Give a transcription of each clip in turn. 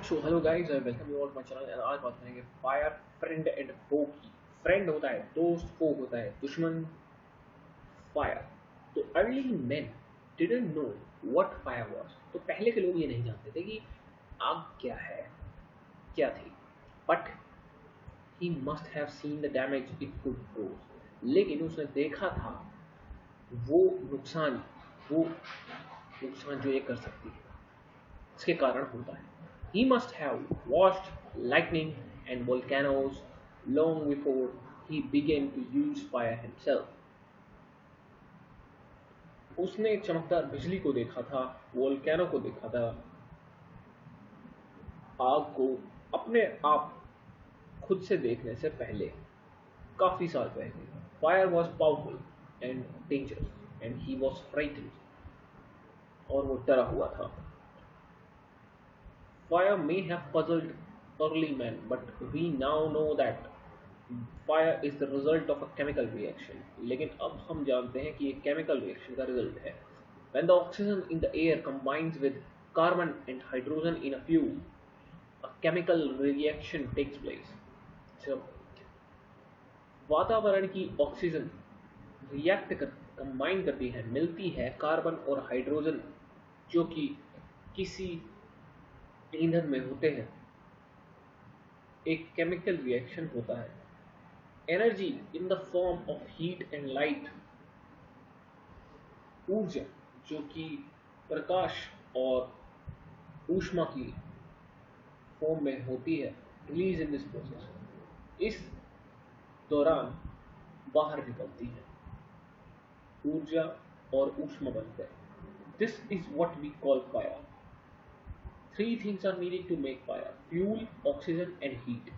So hello guys, I welcome you all my channel and आज बात करेंगे fire friend and फो की। Friend होता है दोस्त, फो होता है दुश्मन। फायर तो early man didn't know what fire was. तो पहले के लोग ये नहीं जानते थे कि आग क्या है, क्या थी। But he must have seen the damage it could cause. लेकिन उसने देखा था वो नुकसान, वो नुकसान जो ये कर सकती है, इसके कारण होता है। He must have watched lightning and volcanoes long before he began to use fire himself. उसने चमकदार बिजली को देखा था, वोल्केनो को देखा था, आग को अपने आप खुद से देखने से पहले, काफी साल पहले। Fire was powerful and dangerous and he was frightened, और वो डरा हुआ था। Fire may have puzzled early men, but we now know that fire is the result of a chemical reaction. लेकिन अब हम जानते हैं कि ये केमिकल रिएक्शन का रिजल्ट है। When the oxygen in the air combines with carbon and hydrogen in a fuel, a chemical reaction takes place. जब वातावरण की ऑक्सीजन रिएक्ट कर कंबाइन करती है, मिलती है कार्बन और हाइड्रोजन जो कि किसी ईंधन में होते हैं, एक केमिकल रिएक्शन होता है। Energy in the form of heat and light, ऊर्जा जो कि प्रकाश और ऊष्मा की फॉर्म में होती है, रिलीज इन दिस प्रोसेस, इस दौरान बाहर निकलती है। ऊर्जा और ऊष्मा बनते हैं। This is what we call fire. Three things are needed to make fire: fuel, oxygen and heat.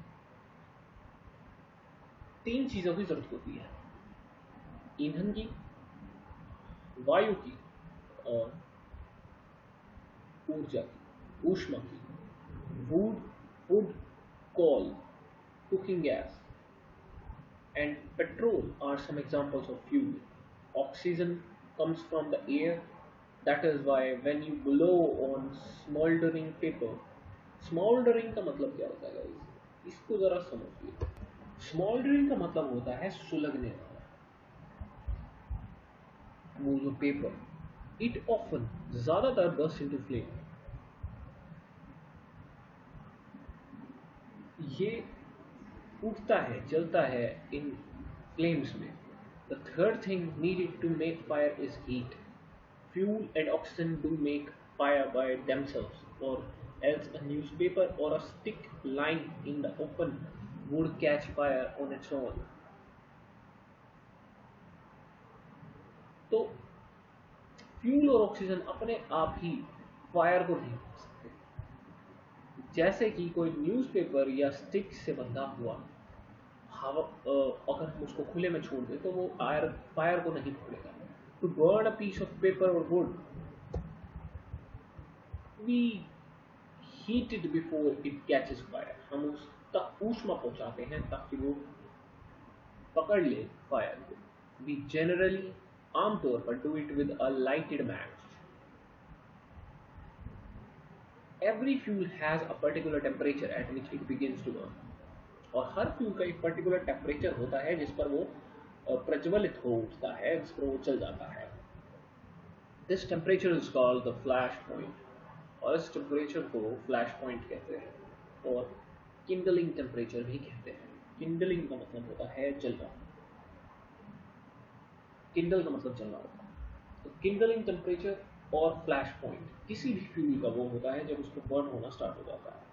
तीन चीजों की जरूरत होती है: ईंधन की, वायु की और ऊर्जा की, ऊष्मा की। Wood, wood, coal, cooking gas, and petrol are some examples of fuel. Oxygen comes from the air. That is why when you blow on smoldering paper, smoldering का मतलब क्या होता है guys? इसको जरा समझिए। Smoldering का मतलब होता है सुलगने वाला, वो जो पेपर। It often, ज्यादातर burst into flame। ये उठता है, जलता है इन फ्लेम्स में। The third thing needed to make fire is heat. Fuel and oxygen do make fire by themselves, or else a newspaper or a stick lying in the open would catch fire on its own. तो fuel और oxygen अपने आप ही fire को नहीं कर सकते। जैसे कि कोई न्यूज़पेपर या स्टिक से बंधा हुआ हवा, अगर हम उसको खुले में छोड़ दें तो वो फायर को नहीं पकड़ेगा। To burn a piece of paper or wood, we heat it before it catches fire. हम उस तक ऊष्मा पहुंचाते हैं ताकि वो पकड़ ले फायर को। वी जनरली, आमतौर पर, do it with a lighted match. Every fuel has a particular temperature at which it begins to burn. और हर फ्यूल का एक पर्टिकुलर टेम्परेचर होता है जिस पर वो प्रज्वलित हो उठता है, जिस पर वो चल जाता है। This temperature is called the flash point, और इस टेम्परेचर को फ्लैश पॉइंट कहते हैं, और किंडलिंग टेम्परेचर भी कहते हैं। किंडलिंग का मतलब होता है जलना, किंडल का मतलब जलना होता है। तो किंडलिंग टेम्परेचर और फ्लैश पॉइंट किसी भी फ्यूल का वो होता है जब उसको बर्न होना स्टार्ट हो जाता है।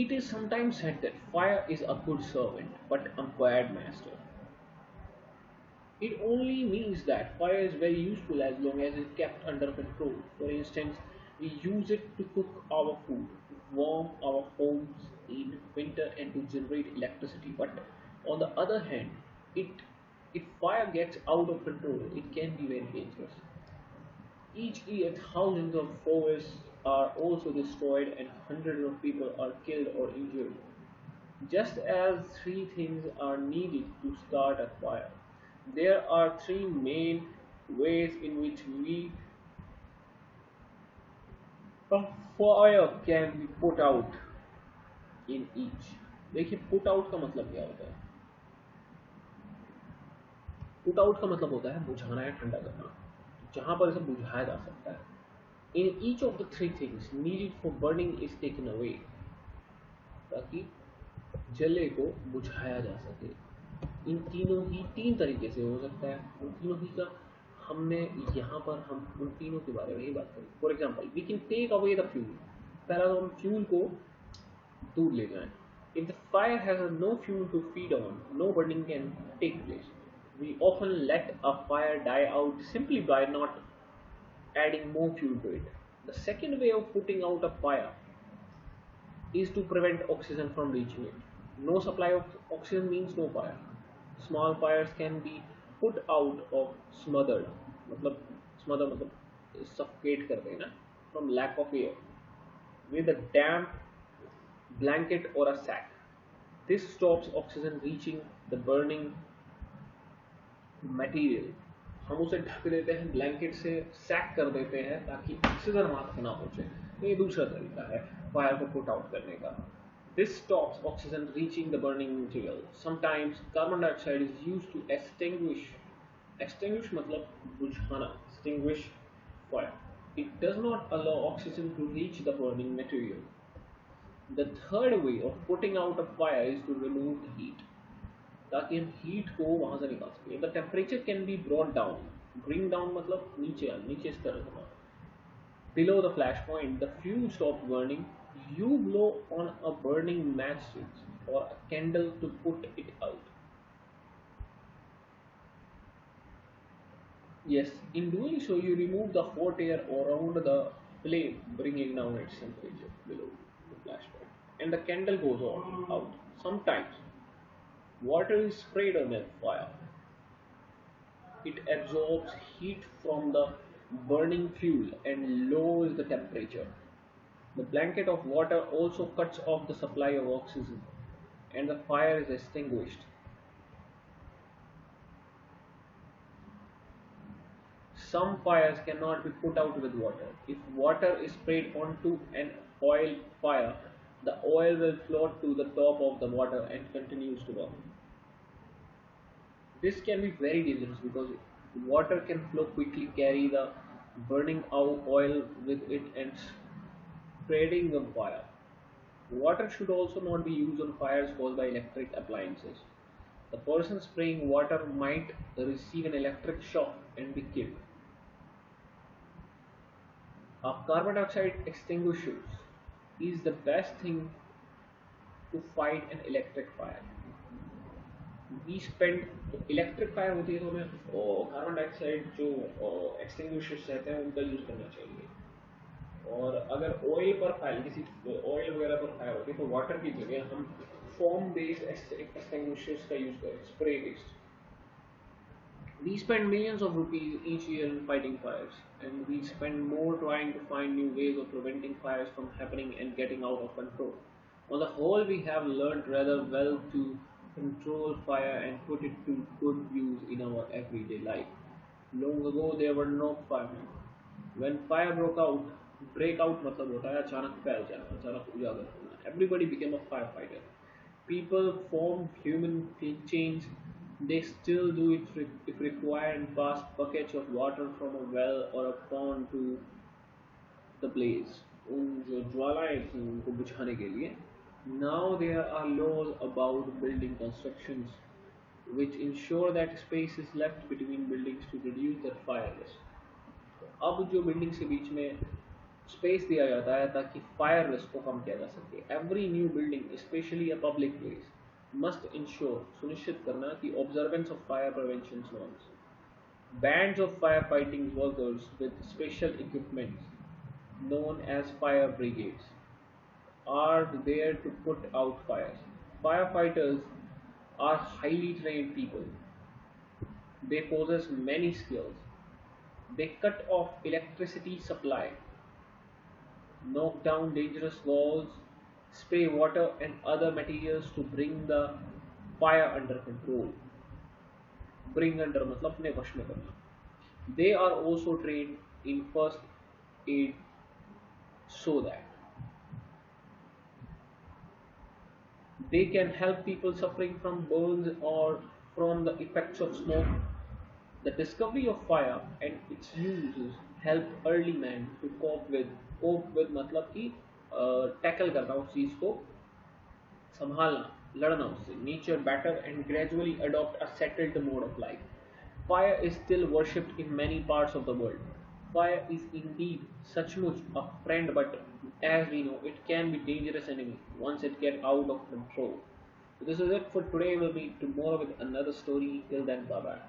It is sometimes said that fire is a good servant but a bad master. It only means that fire is very useful as long as it is kept under control. For instance, we use it to cook our food, to warm our homes in winter, and to generate electricity. But on the other hand, it if fire gets out of control, it can be very dangerous. Each year, thousands of forests are also destroyed and hundreds of people are killed or injured. Just as three things are needed to start a fire, there are three main ways in which we A fire can be put out in each. देखिए put out का मतलब क्या होता है? Put out का मतलब होता है बुझाना या ठंडा करना, जहां पर इसे बुझाया जा सकता है. In each of the three things needed for burning is taken away, ताकि जले को बुझाया जा सके. इन तीनों ही तीन तरीके से हो सकता है. उन तीनों ही का हमने यहाँ पर हम उन तीनों के बारे में ही बात करें. For example we can take away the fuel. पहला तो हम फ्यूल को दूर ले जाएं. If the fire has no fuel to feed on, no burning can take place. We often let a fire die out simply by not adding more fuel to it. The second way of putting out a fire is to prevent oxygen from reaching it. No supply of oxygen means no fire. Small fires can be put out of smothered, मतलब smother मतलब suffocate कर देना, from lack of air with a damp blanket or a sack. This stops oxygen reaching the burning material. हम उसे ढक देते हैं blanket से, सैक कर देते हैं ताकि ऑक्सीजन वहां तक ना पहुंचे. ये दूसरा तरीका है फायर को पुट आउट करने का. This stops oxygen reaching the burning material. Sometimes carbon dioxide is used to extinguish मतलब बुझाना, extinguish fire. It does not allow oxygen to reach the burning material. The third way of putting out a fire is to remove the heat, ताकि हम heat को वहां से निकाल सकें. The temperature can be brought down. Bring down मतलब नीचे नीचे इस तरह से below the flash point. The fuel stop burning. You blow on a burning match स्विच or a candle to put it out. Yes, in doing so, you remove the hot air around the flame, bringing down its temperature below the flash point, and the candle goes on out. Sometimes water is sprayed on the fire. It absorbs heat from the burning fuel and lowers the temperature. The blanket of water also cuts off the supply of oxygen, and the fire is extinguished. Some fires cannot be put out with water. If water is sprayed onto an oil fire, the oil will float to the top of the water and continues to burn. This can be very dangerous because water can flow quickly, carry the burning oil with it and spreading the fire. Water should also not be used on fires caused by electric appliances. The person spraying water might receive an electric shock and be killed. A carbon dioxide extinguisher is the best thing to fight an electric fire. We spend electric fire होती है तो हमें carbon dioxide जो extinguishers रहते हैं उनका use करना चाहिए. और अगर ऑयल पर फायर किसी ऑयल वगैरह पर फायर होती है तो वाटर की जगह हम फोम बेस्ड एक्सटिंग्विशर्स का यूज करें, spray based. We spend millions of rupees each year in fighting fires, and we spend more trying to find new ways of preventing fires from happening and getting out of control. On the whole, we have learned rather well to control fire and put it to good use in our everyday life. Long ago, there were no firemen. When fire break out मतलब होता है अचानक फैल जाना, अचानक उजागर होना. Everybody became a firefighter. People formed human chains. They still do it if required and pass buckets of water from a well or a pond to the blaze. उन जो ज्वालाएं थी उनको बुझाने के लिए. Now there are laws about building constructions which ensure that space is left between buildings to reduce their fire risk. अब जो buildings के बीच में स्पेस दिया जाता है ताकि फायर रिस्क को कम किया जा सके. Every new building specially a public place must ensure सुनिश्चित करना कि observance of fire prevention norms. Bands of firefighting workers with special equipment known as fire brigades are there to put out fires. Firefighters are highly trained people. They possess many skills. They cut off electricity supply, knock down dangerous walls, spray water and other materials to bring the fire under control. Bring under मतलब अपने वश में करना. They are also trained in first aid, so that they can help people suffering from burns or from the effects of smoke. The discovery of fire and its uses helped early man to cope with मतलब कि tackle करना उस चीज को संभालना लड़ना उससे nature better and gradually adopt a settled mode of life. Fire is still worshipped in many parts of the world. Fire is indeed सचमुच a friend, but as we know, it can be dangerous enemy once it gets out of control. So this is it for today. We'll meet tomorrow with another story. Till then, bye bye.